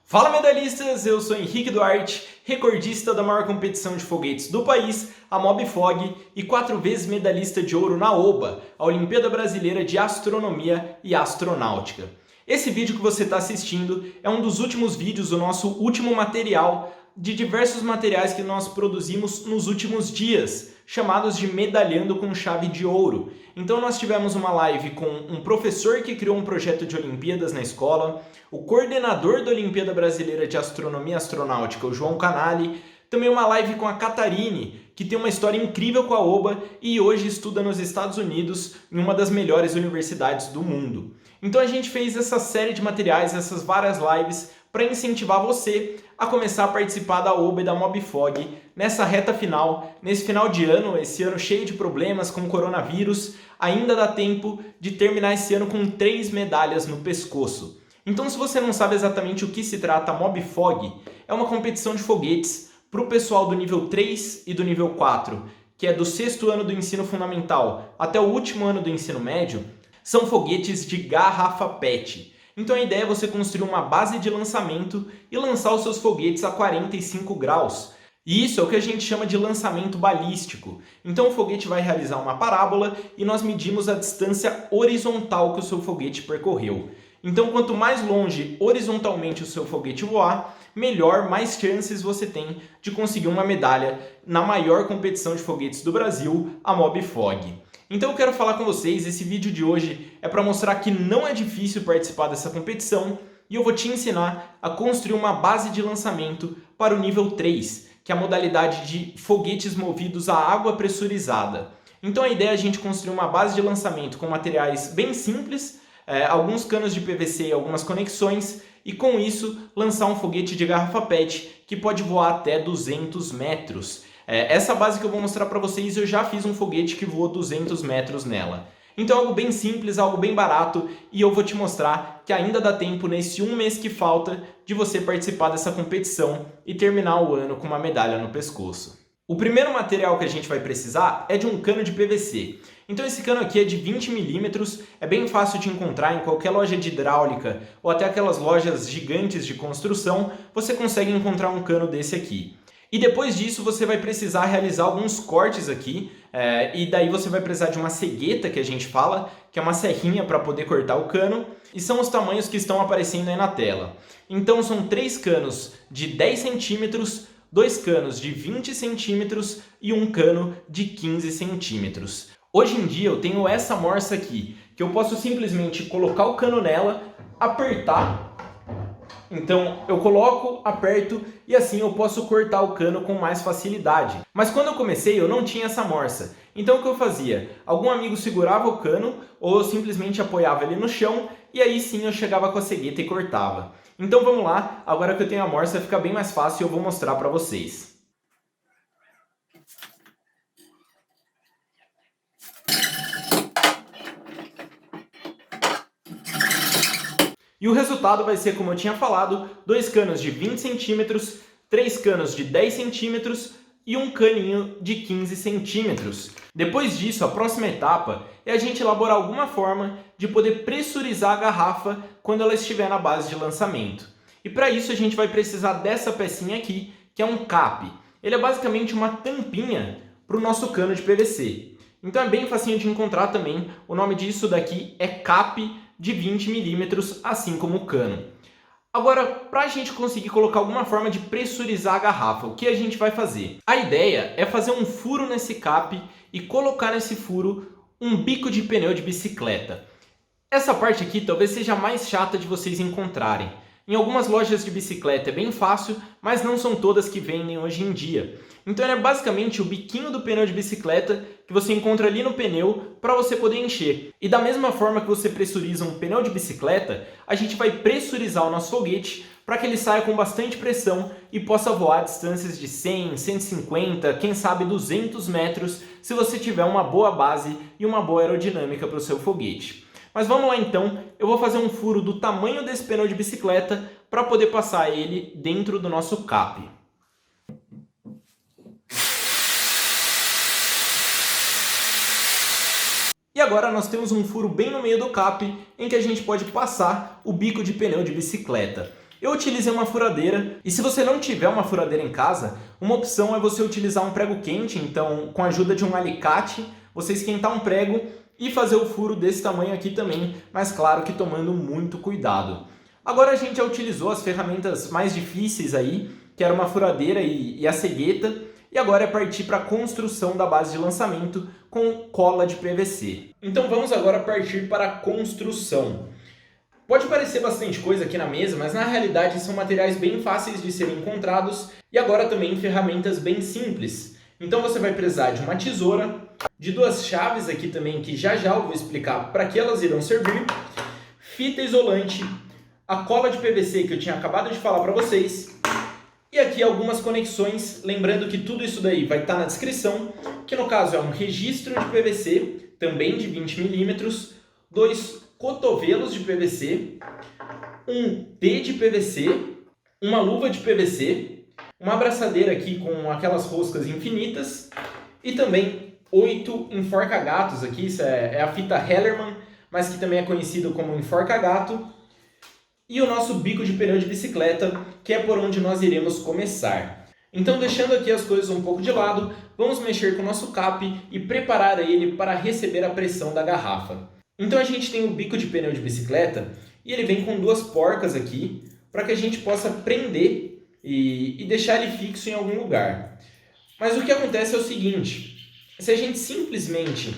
Fala medalhistas, eu sou Henrique Duarte, recordista da maior competição de foguetes do país, a MobFog, e 4 vezes medalhista de ouro na OBA, a Olimpíada Brasileira de Astronomia e Astronáutica. Esse vídeo que você está assistindo é um dos últimos vídeos do nosso último material, de diversos materiais que nós produzimos nos últimos dias, chamados de Medalhando com Chave de Ouro. Então nós tivemos uma live com um professor que criou um projeto de Olimpíadas na escola, o coordenador da Olimpíada Brasileira de Astronomia e Astronáutica, o João Canali, também uma live com a Catarine, que tem uma história incrível com a OBA e hoje estuda nos Estados Unidos em uma das melhores universidades do mundo. Então a gente fez essa série de materiais, essas várias lives, para incentivar você a começar a participar da OBA e da MobFog nessa reta final, nesse final de ano, esse ano cheio de problemas com o coronavírus, ainda dá tempo de terminar esse ano com 3 medalhas no pescoço. Então, se você não sabe exatamente o que se trata a MobFog, é uma competição de foguetes para o pessoal do nível 3 e do nível 4, que é do 6º ano do ensino fundamental até o último ano do ensino médio, são foguetes de garrafa PET. Então a ideia é você construir uma base de lançamento e lançar os seus foguetes a 45 graus. E isso é o que a gente chama de lançamento balístico. Então o foguete vai realizar uma parábola e nós medimos a distância horizontal que o seu foguete percorreu. Então quanto mais longe horizontalmente o seu foguete voar, melhor, mais chances você tem de conseguir uma medalha na maior competição de foguetes do Brasil, a MobFog. Então eu quero falar com vocês, esse vídeo de hoje é para mostrar que não é difícil participar dessa competição e eu vou te ensinar a construir uma base de lançamento para o nível 3, que é a modalidade de foguetes movidos a água pressurizada. Então a ideia é a gente construir uma base de lançamento com materiais bem simples, alguns canos de PVC e algumas conexões, e com isso lançar um foguete de garrafa PET que pode voar até 200 metros. Essa base que eu vou mostrar para vocês, eu já fiz um foguete que voou 200 metros nela. Então algo bem simples, algo bem barato, e eu vou te mostrar que ainda dá tempo nesse um mês que falta de você participar dessa competição e terminar o ano com uma medalha no pescoço. O primeiro material que a gente vai precisar é de um cano de PVC. Então esse cano aqui é de 20 milímetros, é bem fácil de encontrar em qualquer loja de hidráulica ou até aquelas lojas gigantes de construção, você consegue encontrar um cano desse aqui. E depois disso você vai precisar realizar alguns cortes aqui, e daí você vai precisar de uma cegueta, que a gente fala, que é uma serrinha para poder cortar o cano, e são os tamanhos que estão aparecendo aí na tela. Então são 3 canos de 10 centímetros, 2 canos de 20 centímetros e um cano de 15 centímetros. Hoje em dia eu tenho essa morsa aqui, que eu posso simplesmente colocar o cano nela, apertar. Então eu coloco, aperto e assim eu posso cortar o cano com mais facilidade. Mas quando eu comecei eu não tinha essa morsa. Então o que eu fazia? Algum amigo segurava o cano ou eu simplesmente apoiava ele no chão e aí sim eu chegava com a cegueta e cortava. Então vamos lá, agora que eu tenho a morsa fica bem mais fácil e eu vou mostrar para vocês. E o resultado vai ser, como eu tinha falado, 2 canos de 20 centímetros, 3 canos de 10 centímetros e um caninho de 15 centímetros. Depois disso, a próxima etapa é a gente elaborar alguma forma de poder pressurizar a garrafa quando ela estiver na base de lançamento. E para isso a gente vai precisar dessa pecinha aqui, que é um cap. Ele é basicamente uma tampinha para o nosso cano de PVC. Então é bem facinho de encontrar também. O nome disso daqui é cap de 20 milímetros, assim como o cano. Agora, para a gente conseguir colocar alguma forma de pressurizar a garrafa, o que a gente vai fazer? A ideia é fazer um furo nesse cap e colocar nesse furo um bico de pneu de bicicleta. Essa parte aqui talvez seja a mais chata de vocês encontrarem. Em algumas lojas de bicicleta é bem fácil, mas não são todas que vendem hoje em dia. Então é basicamente o biquinho do pneu de bicicleta que você encontra ali no pneu para você poder encher. E da mesma forma que você pressuriza um pneu de bicicleta, a gente vai pressurizar o nosso foguete para que ele saia com bastante pressão e possa voar a distâncias de 100, 150, quem sabe 200 metros, se você tiver uma boa base e uma boa aerodinâmica para o seu foguete. Mas vamos lá então, eu vou fazer um furo do tamanho desse pneu de bicicleta para poder passar ele dentro do nosso cap. E agora nós temos um furo bem no meio do cap em que a gente pode passar o bico de pneu de bicicleta. Eu utilizei uma furadeira, e se você não tiver uma furadeira em casa, uma opção é você utilizar um prego quente. Então, com a ajuda de um alicate, você esquentar um prego e fazer o furo desse tamanho aqui também, mas claro que tomando muito cuidado. Agora a gente já utilizou as ferramentas mais difíceis aí, que era uma furadeira e a cegueta, e agora é partir para a construção da base de lançamento com cola de PVC. Então vamos agora partir para a construção. Pode parecer bastante coisa aqui na mesa, mas na realidade são materiais bem fáceis de serem encontrados e agora também ferramentas bem simples. Então você vai precisar de uma tesoura, de duas chaves aqui também, que já já eu vou explicar para que elas irão servir, fita isolante, a cola de PVC que eu tinha acabado de falar para vocês, e aqui algumas conexões, lembrando que tudo isso daí vai estar na descrição, que no caso é um registro de PVC, também de 20 mm, dois cotovelos de PVC, um T de PVC, uma luva de PVC, uma abraçadeira aqui com aquelas roscas infinitas e também 8 enforca-gatos aqui, isso é a fita Hellerman, mas que também é conhecido como enforca-gato, e o nosso bico de pneu de bicicleta, que é por onde nós iremos começar. Então, deixando aqui as coisas um pouco de lado, vamos mexer com o nosso cap e preparar ele para receber a pressão da garrafa. Então a gente tem o bico de pneu de bicicleta e ele vem com duas porcas aqui para que a gente possa prender e deixar ele fixo em algum lugar. Mas o que acontece é o seguinte, se a gente simplesmente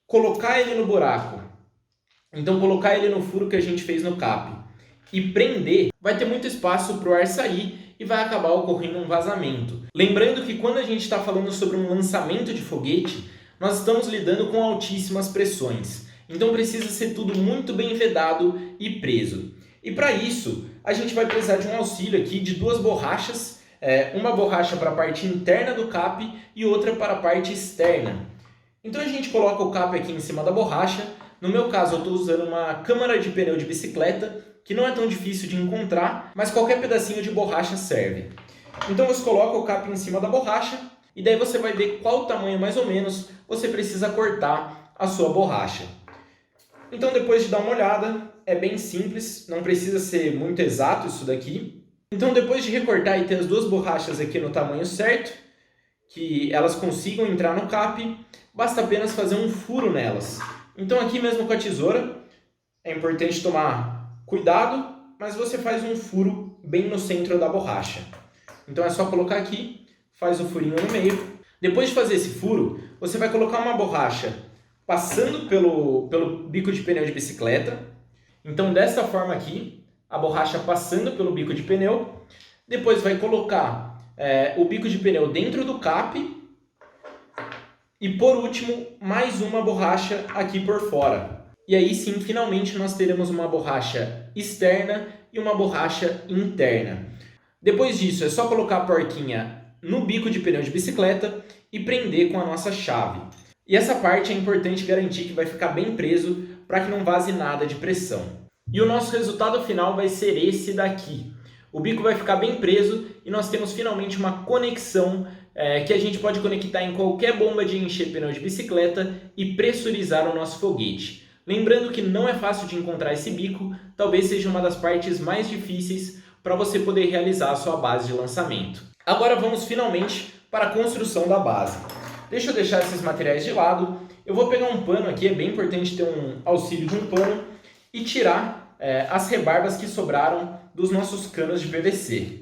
colocar ele no buraco, então colocar ele no furo que a gente fez no cap e prender, vai ter muito espaço para o ar sair e vai acabar ocorrendo um vazamento. Lembrando que quando a gente está falando sobre um lançamento de foguete, nós estamos lidando com altíssimas pressões. Então precisa ser tudo muito bem vedado e preso. E para isso, a gente vai precisar de um auxílio aqui de duas borrachas, uma borracha para a parte interna do cap e outra para a parte externa. Então a gente coloca o cap aqui em cima da borracha. No meu caso, eu estou usando uma câmara de pneu de bicicleta, que não é tão difícil de encontrar, mas qualquer pedacinho de borracha serve. Então você coloca o cap em cima da borracha e daí você vai ver qual tamanho mais ou menos você precisa cortar a sua borracha. Então depois de dar uma olhada, é bem simples, não precisa ser muito exato isso daqui. Então depois de recortar e ter as duas borrachas aqui no tamanho certo, que elas consigam entrar no cap, basta apenas fazer um furo nelas. Então aqui mesmo com a tesoura, é importante tomar cuidado, mas você faz um furo bem no centro da borracha. Então é só colocar aqui, faz o furinho no meio. Depois de fazer esse furo, você vai colocar uma borracha passando pelo bico de pneu de bicicleta. Então dessa forma aqui, a borracha passando pelo bico de pneu. Depois vai colocar o bico de pneu dentro do cap. E por último, mais uma borracha aqui por fora. E aí sim, finalmente nós teremos uma borracha externa e uma borracha interna. Depois disso, é só colocar a porquinha no bico de pneu de bicicleta e prender com a nossa chave. E essa parte é importante garantir que vai ficar bem preso para que não vaze nada de pressão. E o nosso resultado final vai ser esse daqui. O bico vai ficar bem preso e nós temos finalmente uma conexão que a gente pode conectar em qualquer bomba de encher pneu de bicicleta e pressurizar o nosso foguete. Lembrando que não é fácil de encontrar esse bico, talvez seja uma das partes mais difíceis para você poder realizar a sua base de lançamento. Agora vamos finalmente para a construção da base. Deixa eu deixar esses materiais de lado, eu vou pegar um pano aqui, é bem importante ter um auxílio de um pano, e tirar as rebarbas que sobraram dos nossos canos de PVC.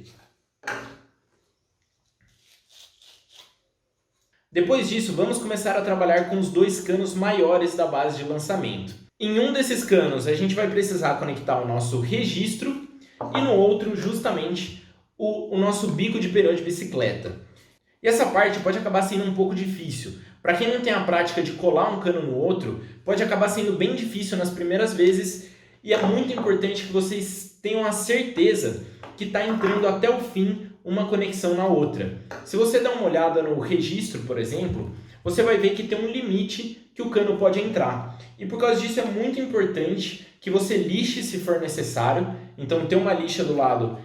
Depois disso, vamos começar a trabalhar com os dois canos maiores da base de lançamento. Em um desses canos, a gente vai precisar conectar o nosso registro e no outro, justamente, o nosso bico de pneu de bicicleta. E essa parte pode acabar sendo um pouco difícil. Para quem não tem a prática de colar um cano no outro, pode acabar sendo bem difícil nas primeiras vezes e é muito importante que vocês tenham a certeza que está entrando até o fim uma conexão na outra. Se você der uma olhada no registro, por exemplo, você vai ver que tem um limite que o cano pode entrar. E por causa disso é muito importante que você lixe se for necessário. Então ter uma lixa do lado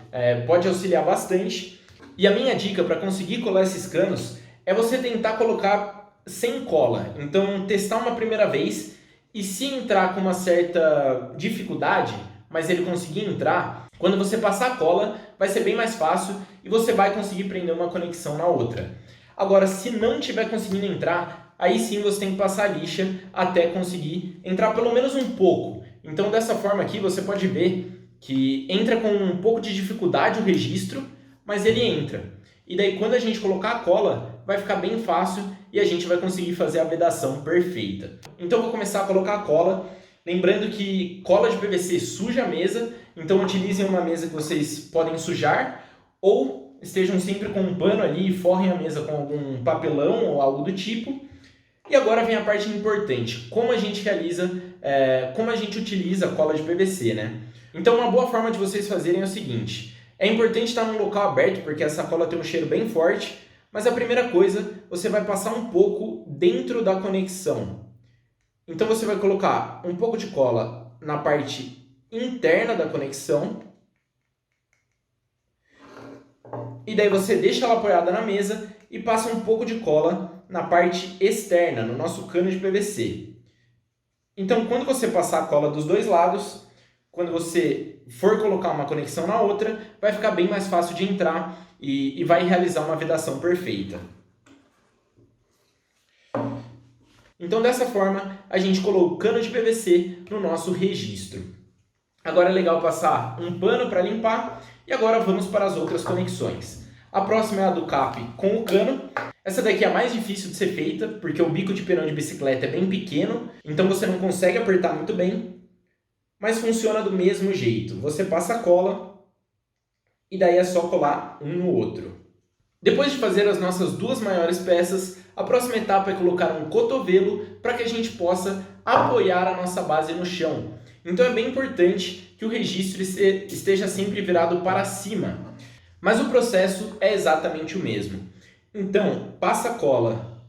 pode auxiliar bastante. E a minha dica para conseguir colar esses canos é você tentar colocar sem cola. Então testar uma primeira vez e se entrar com uma certa dificuldade, mas ele conseguir entrar, Quando você passar a cola, vai ser bem mais fácil e você vai conseguir prender uma conexão na outra. Agora, se não estiver conseguindo entrar, aí sim você tem que passar a lixa até conseguir entrar pelo menos um pouco. Então, dessa forma aqui, você pode ver que entra com um pouco de dificuldade o registro, mas ele entra. E daí, quando a gente colocar a cola, vai ficar bem fácil e a gente vai conseguir fazer a vedação perfeita. Então, eu vou começar a colocar a cola. Lembrando que cola de PVC suja a mesa, então utilizem uma mesa que vocês podem sujar ou estejam sempre com um pano ali e forrem a mesa com algum papelão ou algo do tipo. E agora vem a parte importante, como a gente realiza, como a gente utiliza a cola de PVC, né? Então uma boa forma de vocês fazerem é o seguinte, é importante estar num local aberto porque essa cola tem um cheiro bem forte, mas a primeira coisa, você vai passar um pouco dentro da conexão. Então você vai colocar um pouco de cola na parte interna da conexão e daí você deixa ela apoiada na mesa e passa um pouco de cola na parte externa, no nosso cano de PVC. Então quando você passar a cola dos dois lados, quando você for colocar uma conexão na outra, vai ficar bem mais fácil de entrar e vai realizar uma vedação perfeita. Então, dessa forma, a gente colocou o cano de PVC no nosso registro. Agora é legal passar um pano para limpar e agora vamos para as outras conexões. A próxima é a do cap com o cano. Essa daqui é a mais difícil de ser feita, porque o bico de pirão de bicicleta é bem pequeno, então você não consegue apertar muito bem, mas funciona do mesmo jeito. Você passa a cola e daí é só colar um no outro. Depois de fazer as nossas duas maiores peças, a próxima etapa é colocar um cotovelo para que a gente possa apoiar a nossa base no chão. Então é bem importante que o registro esteja sempre virado para cima. Mas o processo é exatamente o mesmo. Então, passa a cola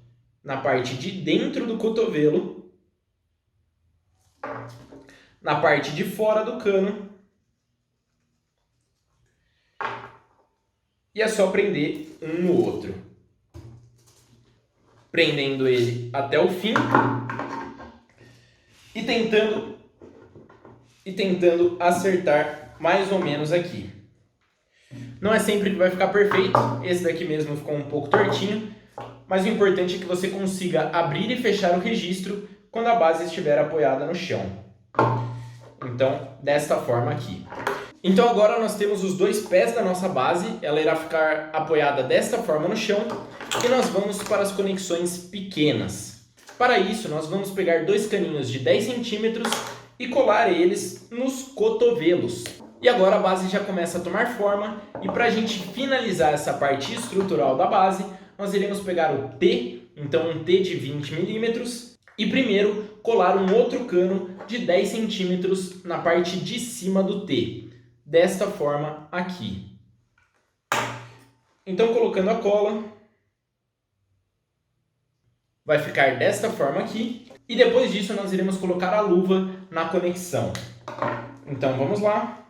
na parte de dentro do cotovelo, na parte de fora do cano, e é só prender um no outro. Prendendo ele até o fim e tentando acertar mais ou menos aqui. Não é sempre que vai ficar perfeito, esse daqui mesmo ficou um pouco tortinho, mas o importante é que você consiga abrir e fechar o registro quando a base estiver apoiada no chão. Então, desta forma aqui. Então agora nós temos os dois pés da nossa base, ela irá ficar apoiada desta forma no chão e nós vamos para as conexões pequenas. Para isso nós vamos pegar dois caninhos de 10 centímetros e colar eles nos cotovelos. E agora a base já começa a tomar forma e para a gente finalizar essa parte estrutural da base, nós iremos pegar o T, então um T de 20 milímetros, e primeiro colar um outro cano de 10 centímetros na parte de cima do T. Desta forma aqui. Então, colocando a cola, vai ficar desta forma aqui. E depois disso, nós iremos colocar a luva na conexão. Então, vamos lá.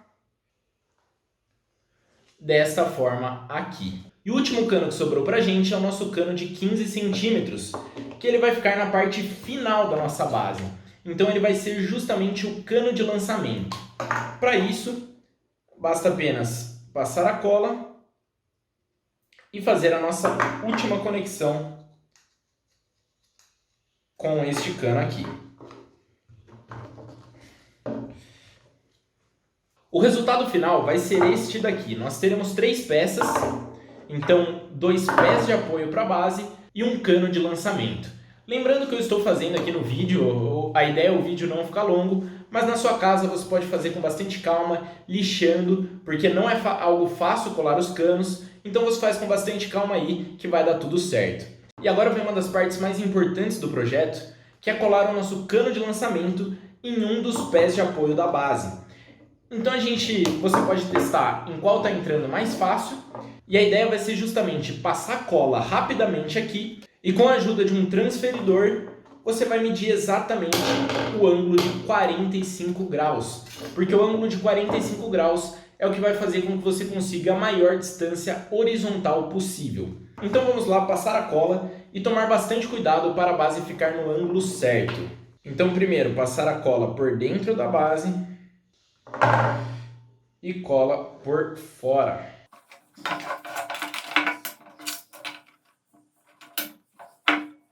Desta forma aqui. E o último cano que sobrou pra gente é o nosso cano de 15 centímetros, que ele vai ficar na parte final da nossa base. Então, ele vai ser justamente o cano de lançamento. Para isso, basta apenas passar a cola e fazer a nossa última conexão com este cano aqui. O resultado final vai ser este daqui. Nós teremos 3 peças, então 2 pés de apoio para a base e um cano de lançamento. Lembrando que eu estou fazendo aqui no vídeo, a ideia é o vídeo não ficar longo, mas na sua casa você pode fazer com bastante calma, lixando, porque não é algo fácil colar os canos, então você faz com bastante calma aí que vai dar tudo certo. E agora vem uma das partes mais importantes do projeto, que é colar o nosso cano de lançamento em um dos pés de apoio da base. Então você pode testar em qual está entrando mais fácil, e a ideia vai ser justamente passar cola rapidamente aqui, e com a ajuda de um transferidor, você vai medir exatamente o ângulo de 45 graus. Porque o ângulo de 45 graus é o que vai fazer com que você consiga a maior distância horizontal possível. Então vamos lá passar a cola e tomar bastante cuidado para a base ficar no ângulo certo. Então primeiro passar a cola por dentro da base. e cola por fora.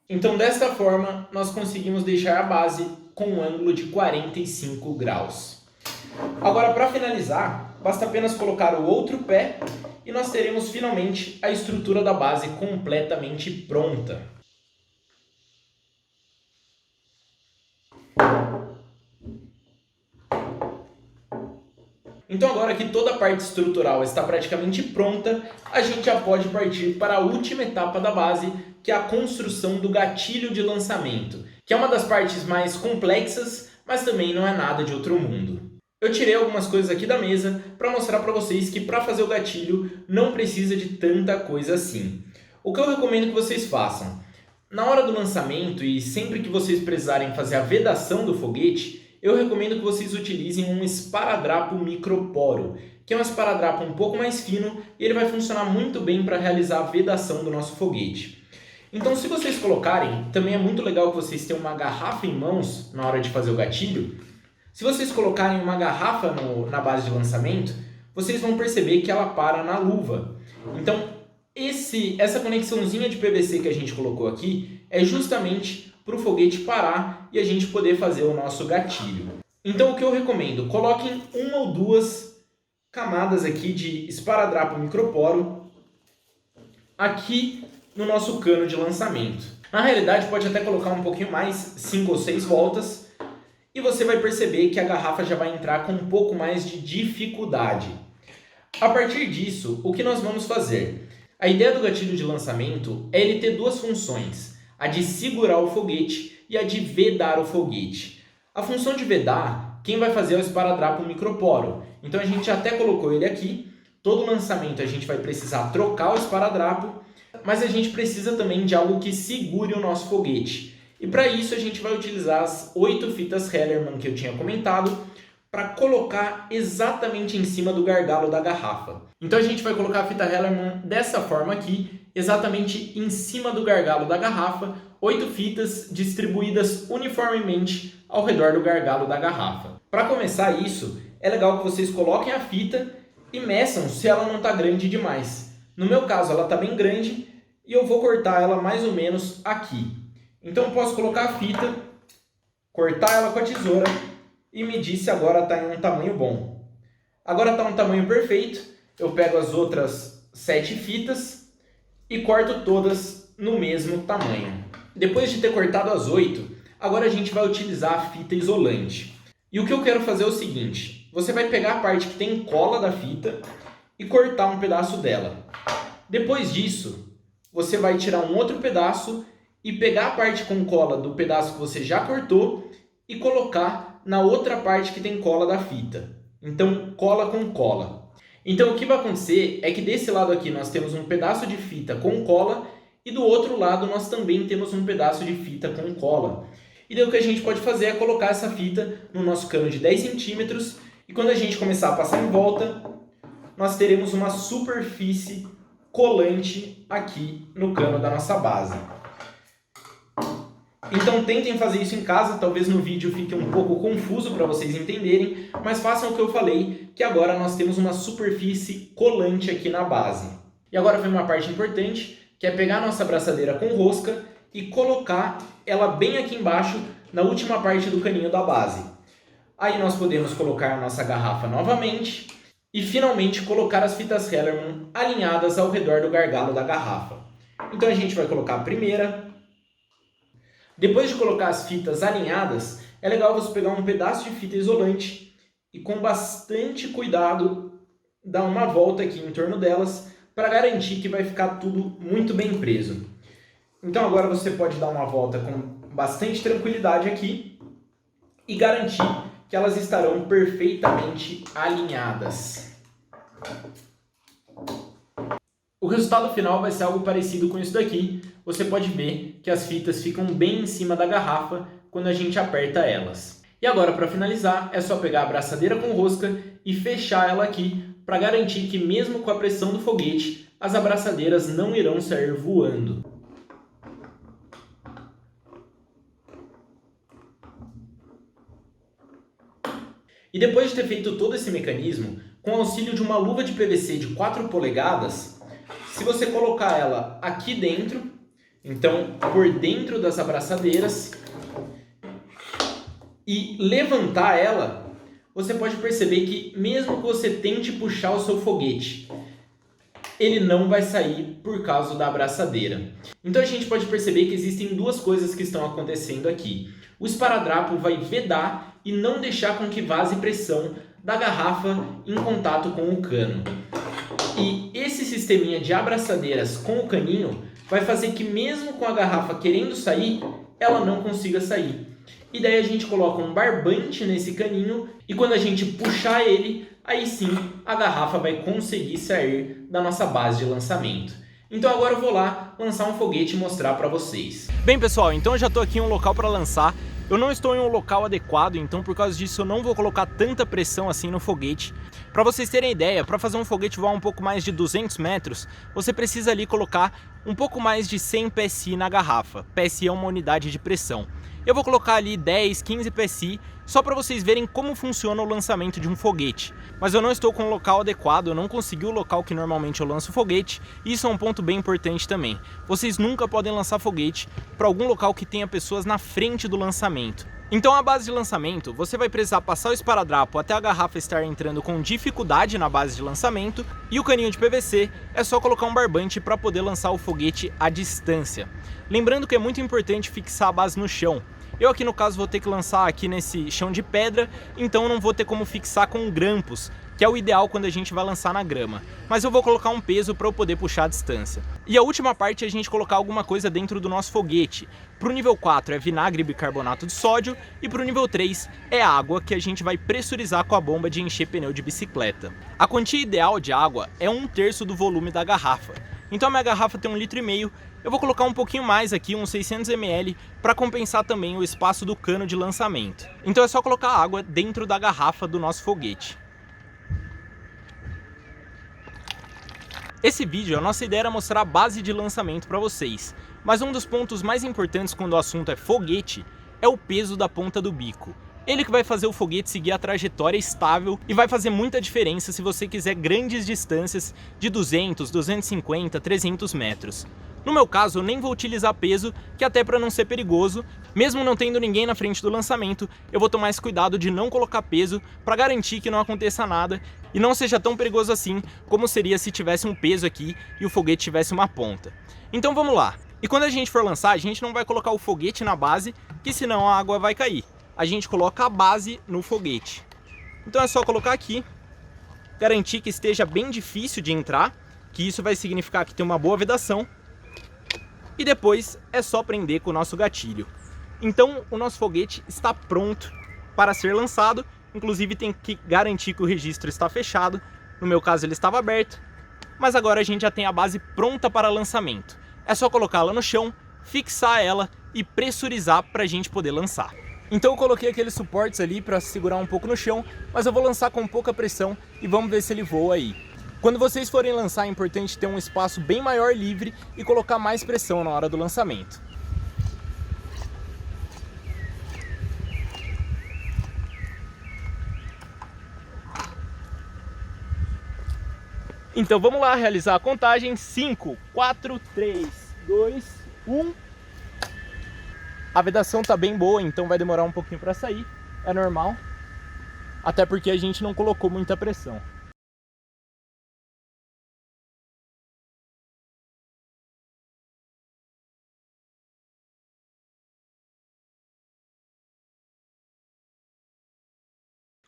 Então, desta forma, nós conseguimos deixar a base com um ângulo de 45 graus. Agora, para finalizar, basta apenas colocar o outro pé e nós teremos finalmente a estrutura da base completamente pronta. Então agora que toda a parte estrutural está praticamente pronta, a gente já pode partir para a última etapa da base, que é a construção do gatilho de lançamento, que é uma das partes mais complexas, mas também não é nada de outro mundo. Eu tirei algumas coisas aqui da mesa para mostrar para vocês que para fazer o gatilho não precisa de tanta coisa assim. O que eu recomendo que vocês façam? Na hora do lançamento e sempre que vocês precisarem fazer a vedação do foguete, eu recomendo que vocês utilizem um esparadrapo microporo, que é um esparadrapo um pouco mais fino e ele vai funcionar muito bem para realizar a vedação do nosso foguete. Então, se vocês colocarem, também é muito legal que vocês tenham uma garrafa em mãos na hora de fazer o gatilho. Se vocês colocarem uma garrafa na base de lançamento, vocês vão perceber que ela para na luva. Então, essa conexãozinha de PVC que a gente colocou aqui é justamente para o foguete parar e a gente poder fazer o nosso gatilho. Então o que eu recomendo? Coloquem uma ou duas camadas aqui de esparadrapo microporo aqui no nosso cano de lançamento. Na realidade pode até colocar um pouquinho mais, 5 ou 6 voltas, e você vai perceber que a garrafa já vai entrar com um pouco mais de dificuldade. A partir disso, o que nós vamos fazer? A ideia do gatilho de lançamento é ele ter duas funções, a de segurar o foguete e a de vedar o foguete. A função de vedar, quem vai fazer é o esparadrapo microporo. Então a gente até colocou ele aqui, todo lançamento a gente vai precisar trocar o esparadrapo, mas a gente precisa também de algo que segure o nosso foguete. E para isso a gente vai utilizar as 8 fitas Hellerman que eu tinha comentado, para colocar exatamente em cima do gargalo da garrafa. Então a gente vai colocar a fita Hellerman dessa forma aqui, exatamente em cima do gargalo da garrafa, 8 fitas distribuídas uniformemente ao redor do gargalo da garrafa. Para começar isso, é legal que vocês coloquem a fita e meçam se ela não está grande demais. No meu caso ela está bem grande e eu vou cortar ela mais ou menos aqui. Então eu posso colocar a fita, cortar ela com a tesoura e medir se agora está em um tamanho bom. Agora está um tamanho perfeito, eu pego as outras 7 fitas e corto todas no mesmo tamanho. Depois de ter cortado as 8, agora a gente vai utilizar a fita isolante. E o que eu quero fazer é o seguinte, você vai pegar a parte que tem cola da fita e cortar um pedaço dela. Depois disso, você vai tirar um outro pedaço e pegar a parte com cola do pedaço que você já cortou e colocar na outra parte que tem cola da fita. Então, cola com cola. Então, o que vai acontecer é que desse lado aqui nós temos um pedaço de fita com cola e do outro lado nós também temos um pedaço de fita com cola. E daí o que a gente pode fazer é colocar essa fita no nosso cano de 10 centímetros e quando a gente começar a passar em volta, nós teremos uma superfície colante aqui no cano da nossa base. Então tentem fazer isso em casa, talvez no vídeo fique um pouco confuso para vocês entenderem, mas façam o que eu falei, que agora nós temos uma superfície colante aqui na base. E agora vem uma parte importante, que é pegar a nossa abraçadeira com rosca e colocar ela bem aqui embaixo, na última parte do caninho da base. Aí nós podemos colocar a nossa garrafa novamente e finalmente colocar as fitas Hellerman alinhadas ao redor do gargalo da garrafa. Então a gente vai colocar a primeira. Depois de colocar as fitas alinhadas, é legal você pegar um pedaço de fita isolante e com bastante cuidado dar uma volta aqui em torno delas para garantir que vai ficar tudo muito bem preso. Então agora você pode dar uma volta com bastante tranquilidade aqui e garantir que elas estarão perfeitamente alinhadas. O resultado final vai ser algo parecido com isso daqui. Você pode ver que as fitas ficam bem em cima da garrafa quando a gente aperta elas. E agora, para finalizar, é só pegar a abraçadeira com rosca e fechar ela aqui para garantir que mesmo com a pressão do foguete, as abraçadeiras não irão sair voando. E depois de ter feito todo esse mecanismo, com o auxílio de uma luva de PVC de 4 polegadas, se você colocar ela aqui dentro, então por dentro das abraçadeiras, e levantar ela, você pode perceber que mesmo que você tente puxar o seu foguete, ele não vai sair por causa da abraçadeira. Então a gente pode perceber que existem duas coisas que estão acontecendo aqui. O esparadrapo vai vedar e não deixar com que vaze pressão da garrafa em contato com o cano. E esse sisteminha de abraçadeiras com o caninho vai fazer que mesmo com a garrafa querendo sair, ela não consiga sair. E daí a gente coloca um barbante nesse caninho e quando a gente puxar ele, aí sim a garrafa vai conseguir sair da nossa base de lançamento. Então agora eu vou lá lançar um foguete e mostrar para vocês. Bem pessoal, então eu já estou aqui em um local para lançar. Eu não estou em um local adequado, então por causa disso eu não vou colocar tanta pressão assim no foguete. Para vocês terem ideia, para fazer um foguete voar um pouco mais de 200 metros, você precisa ali colocar um pouco mais de 100 PSI na garrafa. PSI é uma unidade de pressão. Eu vou colocar ali 10, 15 PSI, só para vocês verem como funciona o lançamento de um foguete. Mas eu não estou com o local adequado, eu não consegui o local que normalmente eu lanço foguete, e isso é um ponto bem importante também. Vocês nunca podem lançar foguete para algum local que tenha pessoas na frente do lançamento. Então a base de lançamento, você vai precisar passar o esparadrapo até a garrafa estar entrando com dificuldade na base de lançamento, e o caninho de PVC é só colocar um barbante para poder lançar o foguete à distância. Lembrando que é muito importante fixar a base no chão. Eu aqui no caso vou ter que lançar aqui nesse chão de pedra, então não vou ter como fixar com grampos, que é o ideal quando a gente vai lançar na grama. Mas eu vou colocar um peso para eu poder puxar a distância. E a última parte é a gente colocar alguma coisa dentro do nosso foguete. Para o nível 4 é vinagre e bicarbonato de sódio, e para o nível 3 é água, que a gente vai pressurizar com a bomba de encher pneu de bicicleta. A quantia ideal de água é 1/3 do volume da garrafa. Então a minha garrafa tem 1,5 litro, eu vou colocar um pouquinho mais aqui, uns 600 ml, para compensar também o espaço do cano de lançamento. Então é só colocar água dentro da garrafa do nosso foguete. Esse vídeo, a nossa ideia era mostrar a base de lançamento para vocês, mas um dos pontos mais importantes quando o assunto é foguete é o peso da ponta do bico. Ele que vai fazer o foguete seguir a trajetória estável e vai fazer muita diferença se você quiser grandes distâncias de 200, 250, 300 metros. No meu caso, eu nem vou utilizar peso, que até para não ser perigoso, mesmo não tendo ninguém na frente do lançamento, eu vou tomar esse cuidado de não colocar peso para garantir que não aconteça nada e não seja tão perigoso assim como seria se tivesse um peso aqui e o foguete tivesse uma ponta. Então vamos lá. E quando a gente for lançar, a gente não vai colocar o foguete na base, que senão a água vai cair. A gente coloca a base no foguete. Então é só colocar aqui, garantir que esteja bem difícil de entrar, que isso vai significar que tem uma boa vedação, e depois é só prender com o nosso gatilho. Então o nosso foguete está pronto para ser lançado, inclusive tem que garantir que o registro está fechado, no meu caso ele estava aberto, mas agora a gente já tem a base pronta para lançamento. É só colocá-la no chão, fixar ela e pressurizar para a gente poder lançar. Então eu coloquei aqueles suportes ali para segurar um pouco no chão, mas eu vou lançar com pouca pressão e vamos ver se ele voa aí. Quando vocês forem lançar é importante ter um espaço bem maior livre e colocar mais pressão na hora do lançamento. Então vamos lá realizar a contagem. 5, 4, 3, 2, 1... A vedação tá bem boa, então vai demorar um pouquinho para sair, é normal, até porque a gente não colocou muita pressão.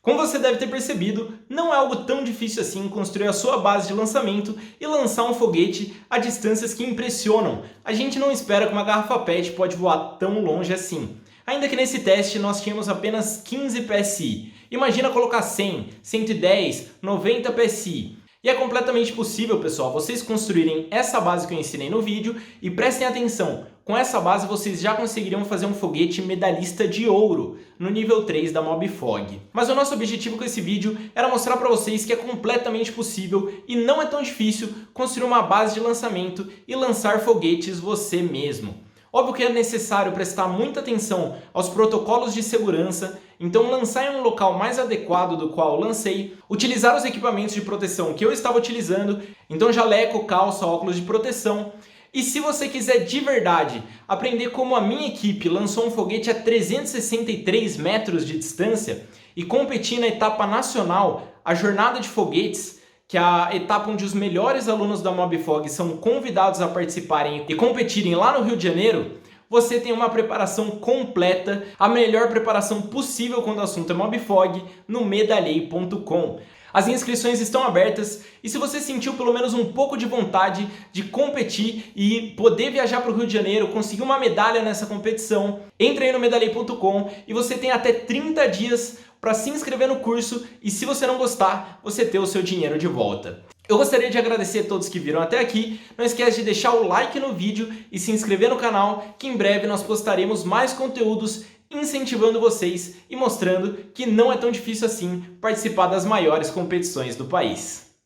Como você deve ter percebido, não é algo tão difícil assim construir a sua base de lançamento e lançar um foguete a distâncias que impressionam. A gente não espera que uma garrafa PET pode voar tão longe assim. Ainda que nesse teste nós tínhamos apenas 15 PSI. Imagina colocar 100, 110, 90 PSI. E é completamente possível, pessoal, vocês construírem essa base que eu ensinei no vídeo e prestem atenção. Com essa base vocês já conseguiriam fazer um foguete medalhista de ouro no nível 3 da Mobifog. Mas o nosso objetivo com esse vídeo era mostrar para vocês que é completamente possível e não é tão difícil construir uma base de lançamento e lançar foguetes você mesmo. Óbvio que é necessário prestar muita atenção aos protocolos de segurança, então lançar em um local mais adequado do qual lancei, utilizar os equipamentos de proteção que eu estava utilizando, então jaleco, calça, óculos de proteção. E se você quiser de verdade aprender como a minha equipe lançou um foguete a 363 metros de distância e competir na etapa nacional, a Jornada de Foguetes, que é a etapa onde os melhores alunos da Mobfog são convidados a participarem e competirem lá no Rio de Janeiro, você tem uma preparação completa, a melhor preparação possível quando o assunto é Mobfog, no medalhei.com. As inscrições estão abertas e se você sentiu pelo menos um pouco de vontade de competir e poder viajar para o Rio de Janeiro, conseguir uma medalha nessa competição, entre aí no medalhei.com e você tem até 30 dias para se inscrever no curso e se você não gostar, você ter o seu dinheiro de volta. Eu gostaria de agradecer a todos que viram até aqui, não esquece de deixar o like no vídeo e se inscrever no canal, que em breve nós postaremos mais conteúdos incentivando vocês e mostrando que não é tão difícil assim participar das maiores competições do país.